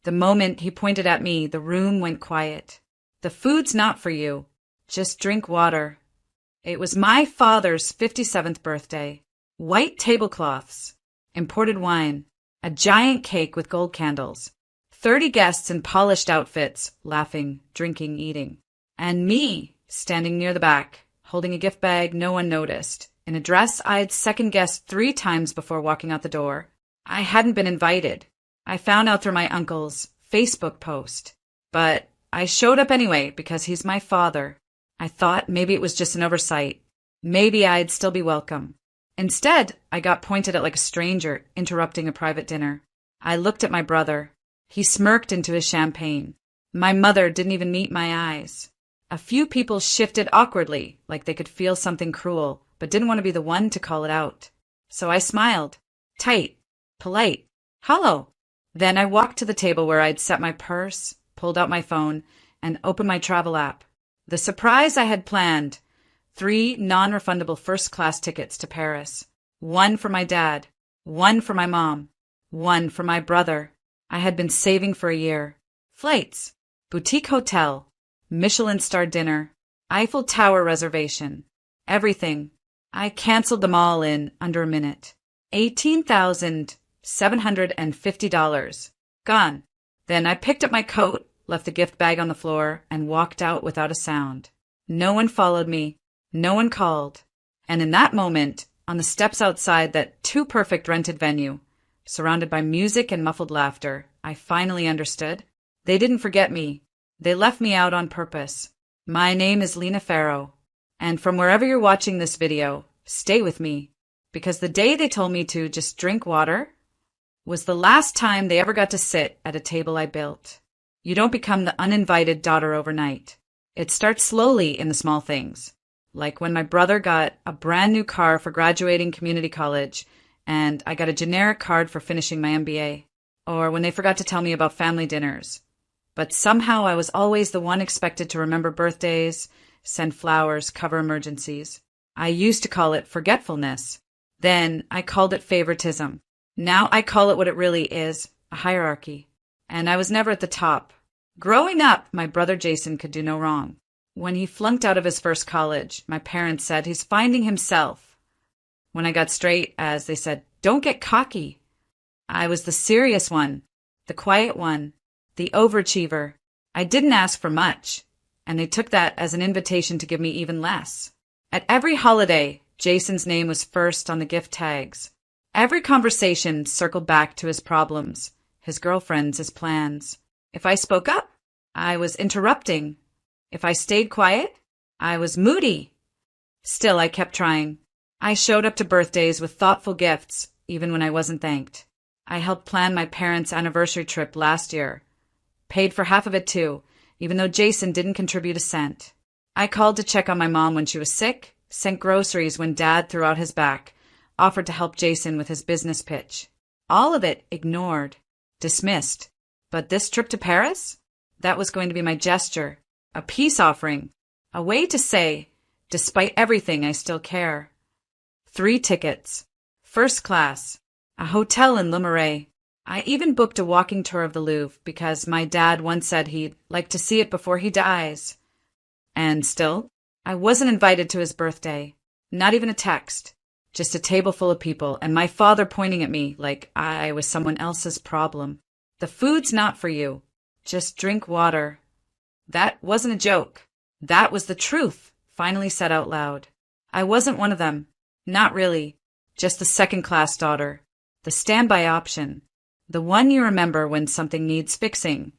The moment he pointed at me, the room went quiet. The food's not for you. Just drink water. It was my father's 57th birthday. White tablecloths, imported wine, a giant cake with gold candles, 30 guests in polished outfits, laughing, drinking, eating. And me, standing near the back, holding a gift bag no one noticed, in a dress I'd second-guessed 3 times before walking out the door. I hadn't been invited. I found out through my uncle's Facebook post. But I showed up anyway because he's my father. I thought maybe it was just an oversight. Maybe I'd still be welcome. Instead, I got pointed at like a stranger interrupting a private dinner. I looked at my brother. He smirked into his champagne. My mother didn't even meet my eyes. A few people shifted awkwardly, like they could feel something cruel, but didn't want to be the one to call it out. So I smiled. Tight. Polite. Hello. Then I walked to the table where I'd set my purse, pulled out my phone, and opened my travel app. The surprise I had planned. 3 non-refundable first-class tickets to Paris. 1 for my dad. 1 for my mom. 1 for my brother. I had been saving for a year. Flights. Boutique hotel. Michelin-starred dinner. Eiffel Tower reservation. Everything. I canceled them all in under a minute. $18,750. Gone. Then I picked up my coat, left the gift bag on the floor, and walked out without a sound. No one followed me. No one called. And in that moment, on the steps outside that too-perfect rented venue, surrounded by music and muffled laughter, I finally understood. They didn't forget me. They left me out on purpose. My name is Lena Farrow. And from wherever you're watching this video, stay with me. Because the day they told me to just drink water was the last time they ever got to sit at a table I built. You don't become the uninvited daughter overnight. It starts slowly in the small things. Like when my brother got a brand new car for graduating community college, and I got a generic card for finishing my MBA. Or when they forgot to tell me about family dinners. But somehow I was always the one expected to remember birthdays, send flowers, cover emergencies. I used to call it forgetfulness. Then I called it favoritism. Now I call it what it really is, a hierarchy. And I was never at the top. Growing up, my brother Jason could do no wrong. When he flunked out of his first college, my parents said he's finding himself. When I got straight, as they said, don't get cocky. I was the serious one, the quiet one, the overachiever. I didn't ask for much, and they took that as an invitation to give me even less. At every holiday, Jason's name was first on the gift tags. Every conversation circled back to his problems, his girlfriends, his plans. If I spoke up, I was interrupting. If I stayed quiet, I was moody. Still, I kept trying. I showed up to birthdays with thoughtful gifts, even when I wasn't thanked. I helped plan my parents' anniversary trip last year. Paid for half of it too, even though Jason didn't contribute a cent. I called to check on my mom when she was sick, sent groceries when Dad threw out his back, offered to help Jason with his business pitch. All of it ignored, dismissed. But this trip to Paris? That was going to be my gesture, a peace offering, a way to say, despite everything, I still care. 3 tickets, first class, a hotel in Le Marais. I even booked a walking tour of the Louvre because my dad once said he'd like to see it before he dies. And still, I wasn't invited to his birthday. Not even a text. Just a table full of people and my father pointing at me like I was someone else's problem. The food's not for you. Just drink water. That wasn't a joke. That was the truth, finally said out loud. I wasn't one of them. Not really. Just the second-class daughter. The standby option. The one you remember when something needs fixing,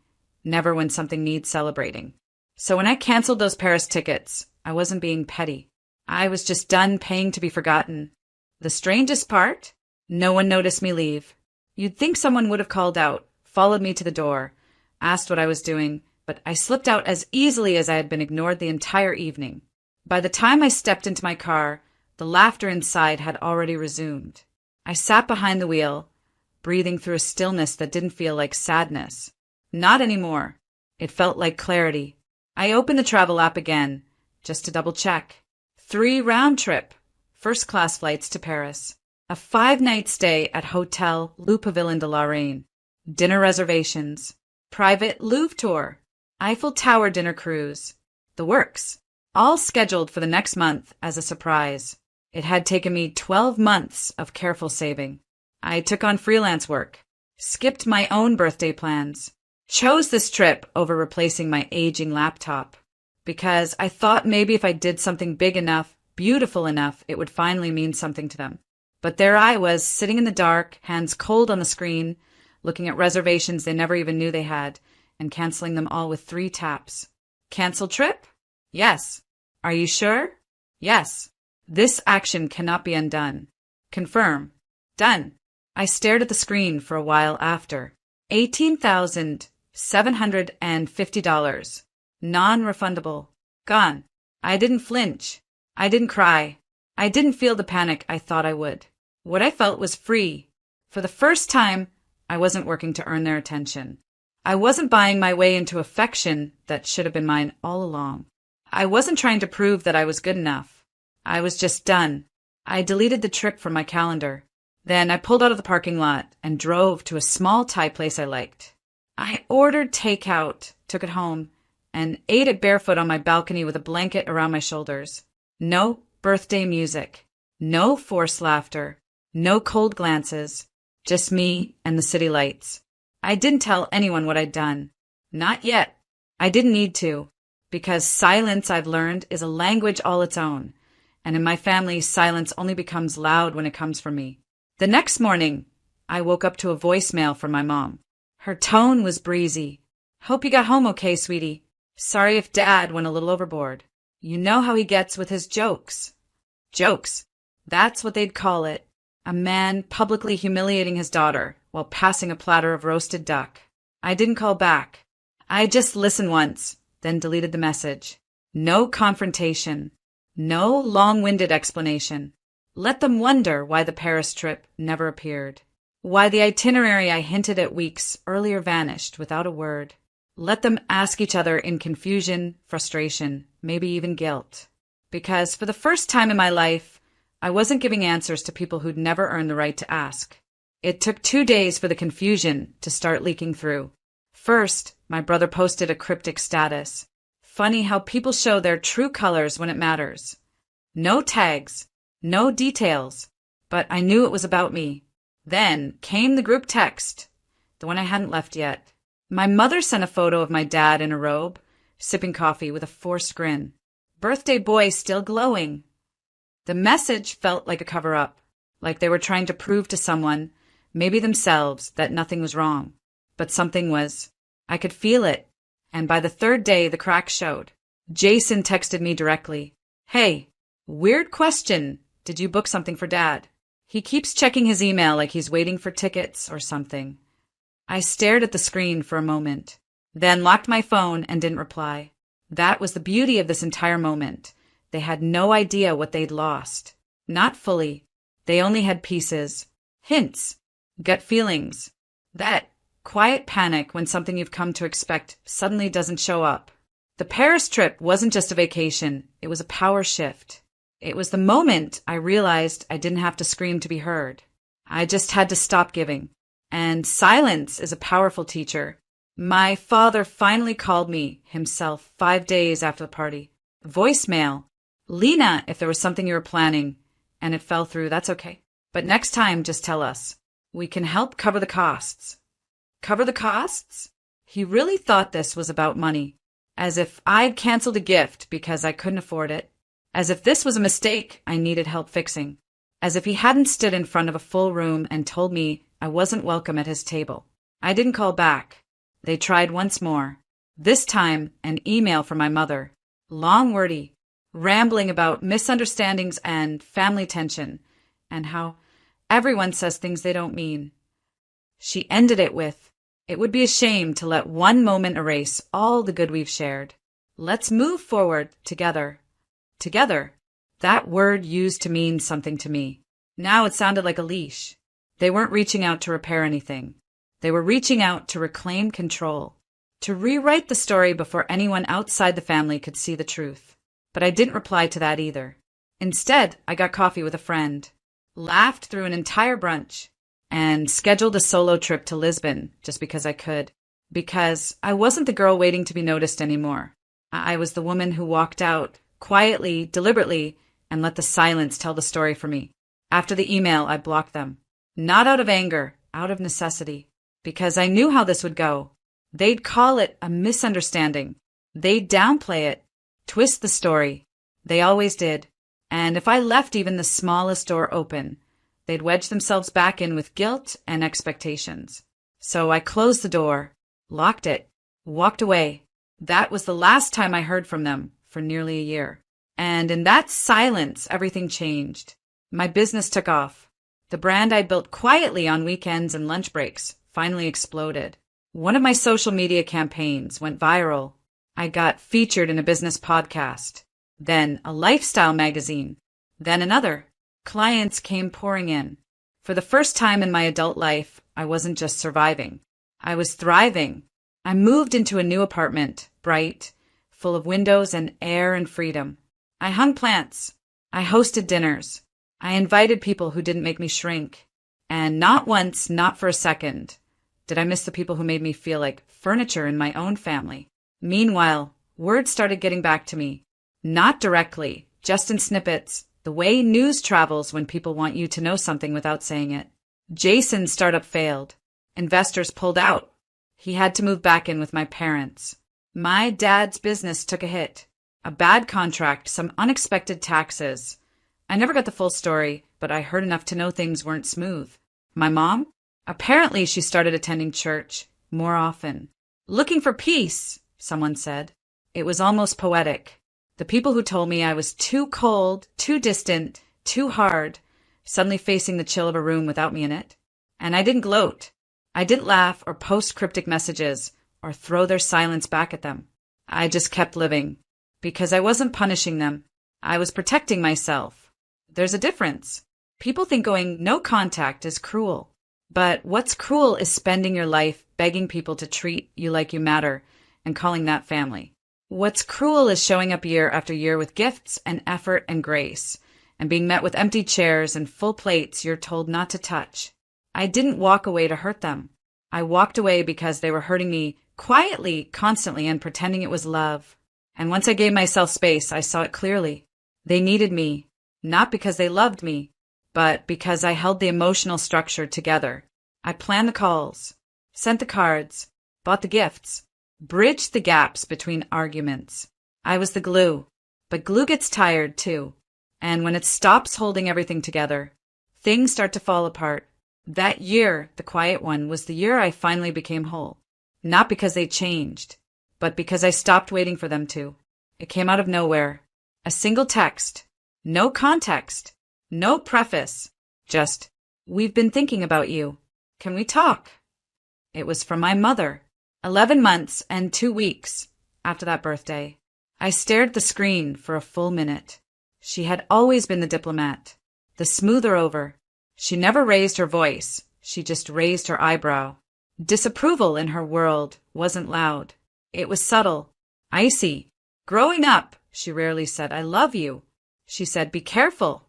never when something needs celebrating. So when I canceled those Paris tickets, I wasn't being petty. I was just done paying to be forgotten. The strangest part? No one noticed me leave. You'd think someone would have called out, followed me to the door, asked what I was doing, but I slipped out as easily as I had been ignored the entire evening. By the time I stepped into my car, the laughter inside had already resumed. I sat behind the wheel, breathing through a stillness that didn't feel like sadness. Not anymore. It felt like clarity. I opened the travel app again, just to double check. 3 round-trip, first-class flights to Paris. A 5-night stay at Hotel Le Pavillon de la Reine. Dinner reservations. private Louvre tour, Eiffel Tower dinner cruise, the works, all scheduled for the next month as a surprise. It had taken me 12 months of careful saving. I took on freelance work, skipped my own birthday plans, chose this trip over replacing my aging laptop, because I thought maybe if I did something big enough, beautiful enough, it would finally mean something to them. But there I was, sitting in the dark, hands cold on the screen, looking at reservations they never even knew they had, and canceling them all with 3 taps. Cancel trip? Yes. Are you sure? Yes. This action cannot be undone. Confirm. Done. I stared at the screen for a while after. $18,750. Non-refundable. Gone. I didn't flinch. I didn't cry. I didn't feel the panic I thought I would. What I felt was free. For the first time, I wasn't working to earn their attention. I wasn't buying my way into affection that should have been mine all along. I wasn't trying to prove that I was good enough. I was just done. I deleted the trip from my calendar. Then I pulled out of the parking lot and drove to a small Thai place I liked. I ordered takeout, took it home, and ate it barefoot on my balcony with a blanket around my shoulders. No birthday music. No forced laughter. No cold glances. Just me and the city lights. I didn't tell anyone what I'd done. Not yet. I didn't need to, because silence, I've learned, is a language all its own. And in my family, silence only becomes loud when it comes from me. The next morning, I woke up to a voicemail from my mom. Her tone was breezy. Hope you got home okay, sweetie. Sorry if Dad went a little overboard. You know how he gets with his jokes. Jokes. That's what they'd call it. A man publicly humiliating his daughter while passing a platter of roasted duck. I didn't call back. I just listened once, then deleted the message. No confrontation. No long-winded explanation. Let them wonder why the Paris trip never appeared. Why the itinerary I hinted at weeks earlier vanished without a word. Let them ask each other in confusion, frustration, maybe even guilt. Because for the first time in my life, I wasn't giving answers to people who'd never earned the right to ask. It took 2 days for the confusion to start leaking through. First, my brother posted a cryptic status. Funny how people show their true colors when it matters. No tags, no details, but I knew it was about me. Then came the group text, the one I hadn't left yet. My mother sent a photo of my dad in a robe, sipping coffee with a forced grin. Birthday boy still glowing. The message felt like a cover-up, like they were trying to prove to someone, maybe themselves, that nothing was wrong. But something was. I could feel it. And by the 3rd day, the cracks showed. Jason texted me directly. Hey, weird question. Did you book something for Dad? He keeps checking his email like he's waiting for tickets or something. I stared at the screen for a moment, then locked my phone and didn't reply. That was the beauty of this entire moment. They had no idea what they'd lost. Not fully. They only had pieces. Hints. Gut feelings. That quiet panic when something you've come to expect suddenly doesn't show up. The Paris trip wasn't just a vacation. It was a power shift. It was the moment I realized I didn't have to scream to be heard. I just had to stop giving. And silence is a powerful teacher. My father finally called me himself 5 days after the party. Voicemail. Lena, if there was something you were planning and it fell through, that's okay. But next time, just tell us. We can help cover the costs. Cover the costs? He really thought this was about money. As if I'd canceled a gift because I couldn't afford it. As if this was a mistake I needed help fixing. As if he hadn't stood in front of a full room and told me I wasn't welcome at his table. I didn't call back. They tried once more. This time, an email from my mother. Long, wordy, rambling about misunderstandings and family tension, and how everyone says things they don't mean. She ended it with, "It would be a shame to let one moment erase all the good we've shared. Let's move forward together." Together. That word used to mean something to me. Now it sounded like a leash. They weren't reaching out to repair anything. They were reaching out to reclaim control, to rewrite the story before anyone outside the family could see the truth. But I didn't reply to that either. Instead, I got coffee with a friend, laughed through an entire brunch, and scheduled a solo trip to Lisbon just because I could. because I wasn't the girl waiting to be noticed anymore. I was the woman who walked out, quietly, deliberately, and let the silence tell the story for me. After the email, I blocked them. Not out of anger, out of necessity. Because I knew how this would go. They'd call it a misunderstanding. They'd downplay it, twist the story. They always did. And if I left even the smallest door open, they'd wedge themselves back in with guilt and expectations. So I closed the door, locked it, walked away. That was the last time I heard from them for nearly a year. And in that silence, everything changed. My business took off. The brand I built quietly on weekends and lunch breaks finally exploded. One of my social media campaigns went viral. I got featured in a business podcast, then a lifestyle magazine, then another. Clients came pouring in. For the first time in my adult life, I wasn't just surviving. I was thriving. I moved into a new apartment, bright, full of windows and air and freedom. I hung plants. I hosted dinners. I invited people who didn't make me shrink. And not once, not for a second, did I miss the people who made me feel like furniture in my own family. Meanwhile, word started getting back to me. Not directly, just in snippets, the way news travels when people want you to know something without saying it. Jason's startup failed. Investors pulled out. He had to move back in with my parents. My dad's business took a hit. A bad contract, some unexpected taxes. I never got the full story, but I heard enough to know things weren't smooth. My mom? Apparently she started attending church more often. Looking for peace, someone said. It was almost poetic. The people who told me I was too cold, too distant, too hard, suddenly facing the chill of a room without me in it. And I didn't gloat. I didn't laugh or post cryptic messages or throw their silence back at them. I just kept living. Because I wasn't punishing them. I was protecting myself. There's a difference. People think going no contact is cruel. But what's cruel is spending your life begging people to treat you like you matter and calling that family. What's cruel is showing up year after year with gifts and effort and grace and being met with empty chairs and full plates you're told not to touch. I didn't walk away to hurt them. I walked away because they were hurting me quietly, constantly, and pretending it was love. And once I gave myself space, I saw it clearly. They needed me, not because they loved me, but because I held the emotional structure together. I planned the calls, sent the cards, bought the gifts, bridged the gaps between arguments. I was the glue, but glue gets tired too. And when it stops holding everything together, things start to fall apart. That year, the quiet one, was the year I finally became whole. Not because they changed, but because I stopped waiting for them to. It came out of nowhere. A single text. No context. No preface. Just, "We've been thinking about you. Can we talk?" It was from my mother. 11 months and 2 weeks after that birthday. I stared at the screen for a full minute. She had always been the diplomat, the smoother over. She never raised her voice. She just raised her eyebrow. Disapproval in her world wasn't loud. It was subtle, icy. Growing up, she rarely said, "I love you." She said, "Be careful."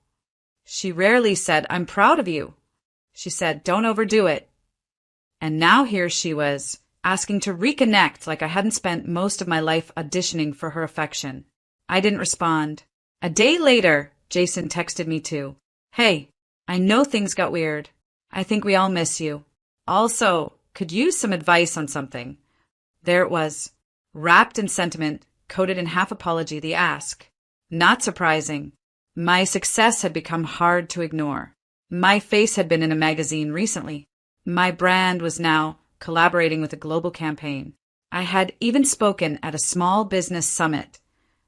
She rarely said, "I'm proud of you." She said, "Don't overdo it." And now here she was, asking to reconnect like I hadn't spent most of my life auditioning for her affection. I didn't respond. A day later, Jason texted me too. "Hey, I know things got weird. I think we all miss you. Also, could use some advice on something." There it was, wrapped in sentiment, coded in half apology, the ask. Not surprising. My success had become hard to ignore. My face had been in a magazine recently. My brand was now collaborating with a global campaign. I had even spoken at a small business summit,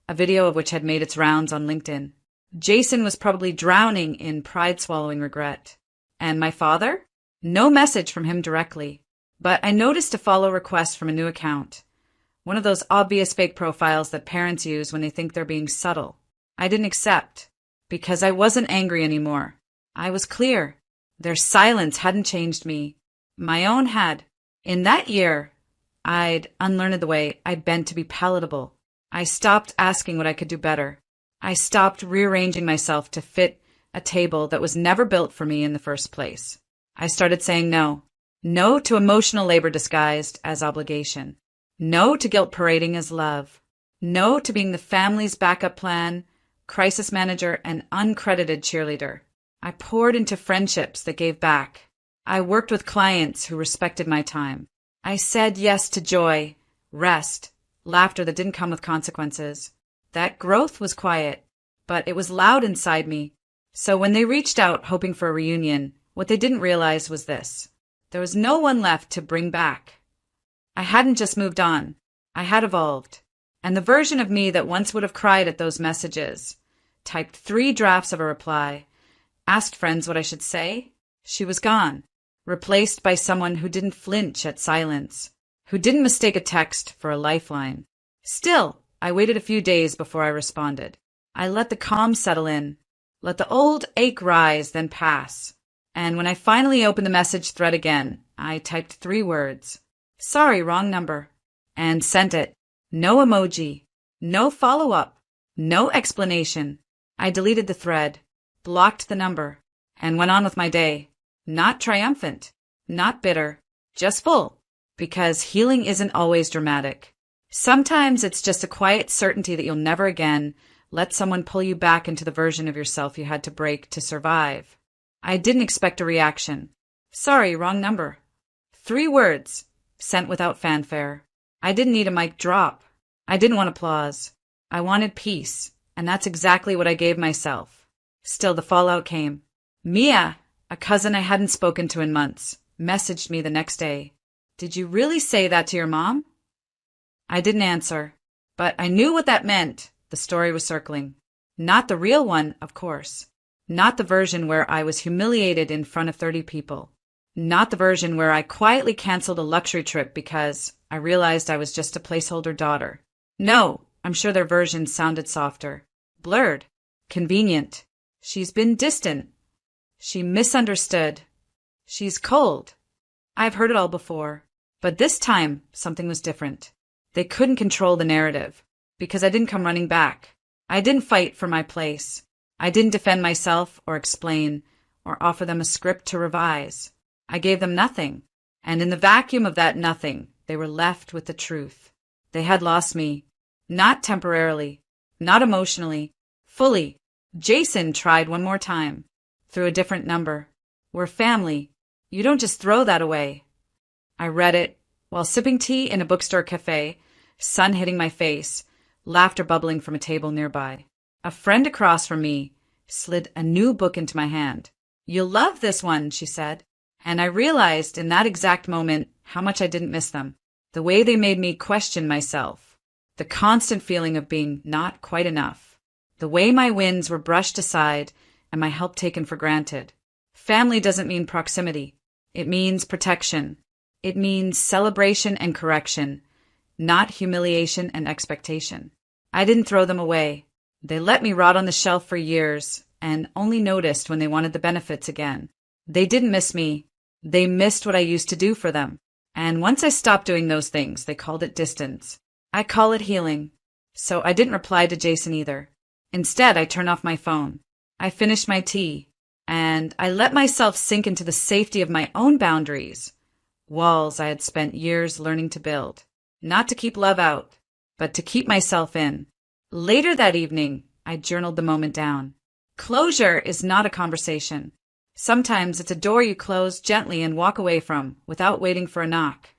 a video of which had made its rounds on LinkedIn. Jason was probably drowning in pride-swallowing regret. And my father? No message from him directly. But I noticed a follow request from a new account. One of those obvious fake profiles that parents use when they think they're being subtle. I didn't accept, because I wasn't angry anymore. I was clear. Their silence hadn't changed me. My own had. In that year, I'd unlearned the way I'd been to be palatable. I stopped asking what I could do better. I stopped rearranging myself to fit a table that was never built for me in the first place. I started saying no. No to emotional labor disguised as obligation. No to guilt parading as love. No to being the family's backup plan, crisis manager, and uncredited cheerleader. I poured into friendships that gave back. I worked with clients who respected my time. I said yes to joy, rest, laughter that didn't come with consequences. That growth was quiet, but it was loud inside me. So when they reached out hoping for a reunion, what they didn't realize was this. There was no one left to bring back. I hadn't just moved on. I had evolved. And the version of me that once would have cried at those messages, typed 3 drafts of a reply, asked friends what I should say, she was gone, replaced by someone who didn't flinch at silence, who didn't mistake a text for a lifeline. Still, I waited a few days before I responded. I let the calm settle in, let the old ache rise, then pass. And when I finally opened the message thread again, I typed 3 words. Sorry, wrong number. And sent it. No emoji. No follow-up. No explanation. I deleted the thread, blocked the number, and went on with my day. Not triumphant. Not bitter. Just full. Because healing isn't always dramatic. Sometimes it's just a quiet certainty that you'll never again let someone pull you back into the version of yourself you had to break to survive. I didn't expect a reaction. Sorry, wrong number. 3 words, sent without fanfare. I didn't need a mic drop. I didn't want applause. I wanted peace, and that's exactly what I gave myself. Still, the fallout came. Mia, a cousin I hadn't spoken to in months, messaged me the next day. Did you really say that to your mom? I didn't answer, but I knew what that meant. The story was circling. Not the real one, of course. Not the version where I was humiliated in front of 30 people. Not the version where I quietly canceled a luxury trip because I realized I was just a placeholder daughter. No, I'm sure their version sounded softer. Blurred. Convenient. She's been distant. She misunderstood. She's cold. I've heard it all before. But this time, something was different. They couldn't control the narrative, because I didn't come running back. I didn't fight for my place. I didn't defend myself or explain or offer them a script to revise. I gave them nothing. And in the vacuum of that nothing, they were left with the truth. They had lost me. Not temporarily. Not emotionally. Fully. Jason tried one more time. Through a different number. We're family. You don't just throw that away. I read it while sipping tea in a bookstore cafe, sun hitting my face, laughter bubbling from a table nearby. A friend across from me slid a new book into my hand. You'll love this one, she said. And I realized in that exact moment how much I didn't miss them. The way they made me question myself. The constant feeling of being not quite enough. The way my wins were brushed aside and my help taken for granted. Family doesn't mean proximity. It means protection. It means celebration and correction, not humiliation and expectation. I didn't throw them away. They let me rot on the shelf for years and only noticed when they wanted the benefits again. They didn't miss me. They missed what I used to do for them. And once I stopped doing those things, they called it distance. I call it healing. So I didn't reply to Jason either. Instead, I turned off my phone. I finished my tea. And I let myself sink into the safety of my own boundaries. Walls I had spent years learning to build. Not to keep love out, but to keep myself in. Later that evening, I journaled the moment down. Closure is not a conversation. Sometimes it's a door you close gently and walk away from without waiting for a knock.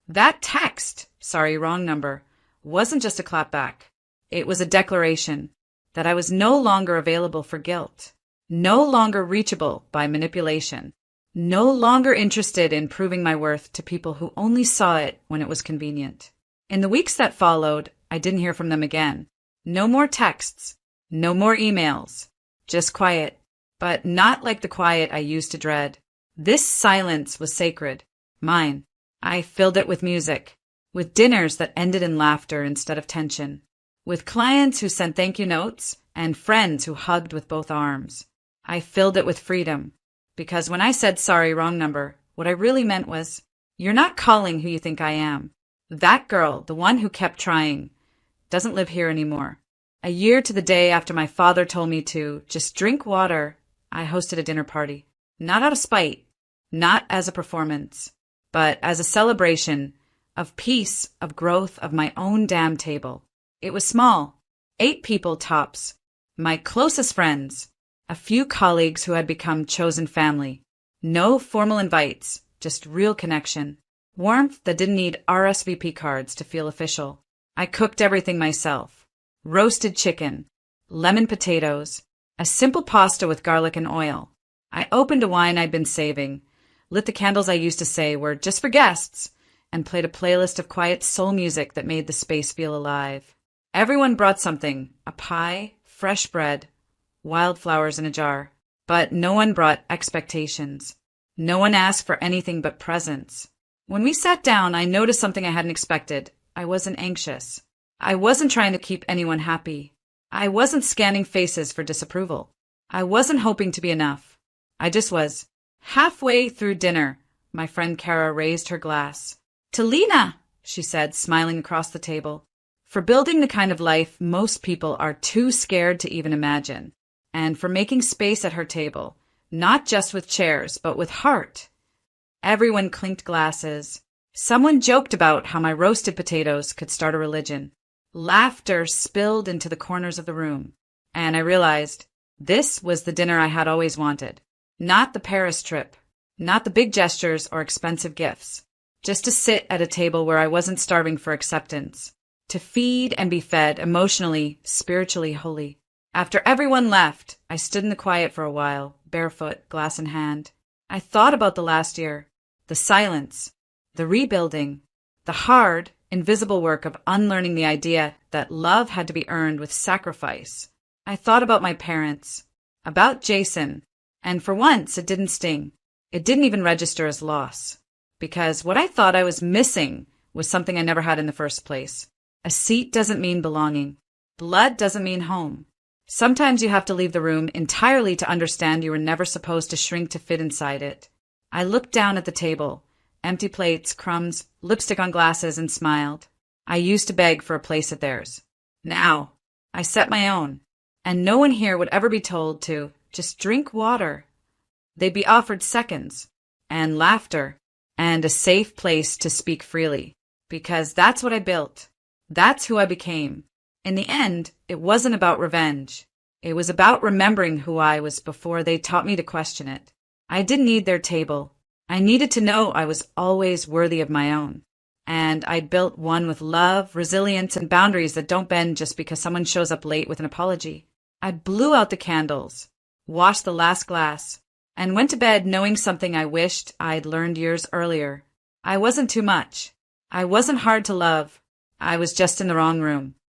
That text, sorry, wrong number, wasn't just a clapback. It was a declaration that I was no longer available for guilt, no longer reachable by manipulation, no longer interested in proving my worth to people who only saw it when it was convenient. In the weeks that followed, I didn't hear from them again. No more texts, no more emails, just quiet, but not like the quiet I used to dread. This silence was sacred, mine. I filled it with music, with dinners that ended in laughter instead of tension, with clients who sent thank you notes and friends who hugged with both arms. I filled it with freedom. Because when I said sorry, wrong number, what I really meant was, you're not calling who you think I am. That girl, the one who kept trying, doesn't live here anymore. A year to the day after my father told me to just drink water, I hosted a dinner party. Not out of spite, not as a performance, but as a celebration of peace, of growth, of my own damn table. It was small, 8 people tops, my closest friends, a few colleagues who had become chosen family. No formal invites, just real connection. Warmth that didn't need RSVP cards to feel official. I cooked everything myself. Roasted chicken, lemon potatoes, a simple pasta with garlic and oil. I opened a wine I'd been saving, lit the candles I used to say were just for guests, and played a playlist of quiet soul music that made the space feel alive. Everyone brought something, a pie, fresh bread, wildflowers in a jar. But no one brought expectations. No one asked for anything but presents. When we sat down, I noticed something I hadn't expected. I wasn't anxious. I wasn't trying to keep anyone happy. I wasn't scanning faces for disapproval. I wasn't hoping to be enough. I just was. Halfway through dinner, my friend Kara raised her glass. "To Lena," she said, smiling across the table. For building the kind of life most people are too scared to even imagine. And for making space at her table, not just with chairs, but with heart. Everyone clinked glasses. Someone joked about how my roasted potatoes could start a religion. Laughter spilled into the corners of the room. And I realized this was the dinner I had always wanted. Not the Paris trip, not the big gestures or expensive gifts. Just to sit at a table where I wasn't starving for acceptance. To feed and be fed, emotionally, spiritually holy. After everyone left, I stood in the quiet for a while, barefoot, glass in hand. I thought about the last year, the silence, the rebuilding, the hard, invisible work of unlearning the idea that love had to be earned with sacrifice. I thought about my parents, about Jason, and for once it didn't sting. It didn't even register as loss, because what I thought I was missing was something I never had in the first place. A seat doesn't mean belonging. Blood doesn't mean home. Sometimes you have to leave the room entirely to understand you were never supposed to shrink to fit inside it. I looked down at the table, empty plates, crumbs, lipstick on glasses, and smiled. I used to beg for a place at theirs. Now, I set my own, and no one here would ever be told to just drink water. They'd be offered seconds, and laughter, and a safe place to speak freely, because that's what I built. That's who I became. In the end, it wasn't about revenge. It was about remembering who I was before they taught me to question it. I didn't need their table. I needed to know I was always worthy of my own. And I built one with love, resilience, and boundaries that don't bend just because someone shows up late with an apology. I blew out the candles, washed the last glass, and went to bed knowing something I wished I'd learned years earlier. I wasn't too much. I wasn't hard to love. I was just in the wrong room.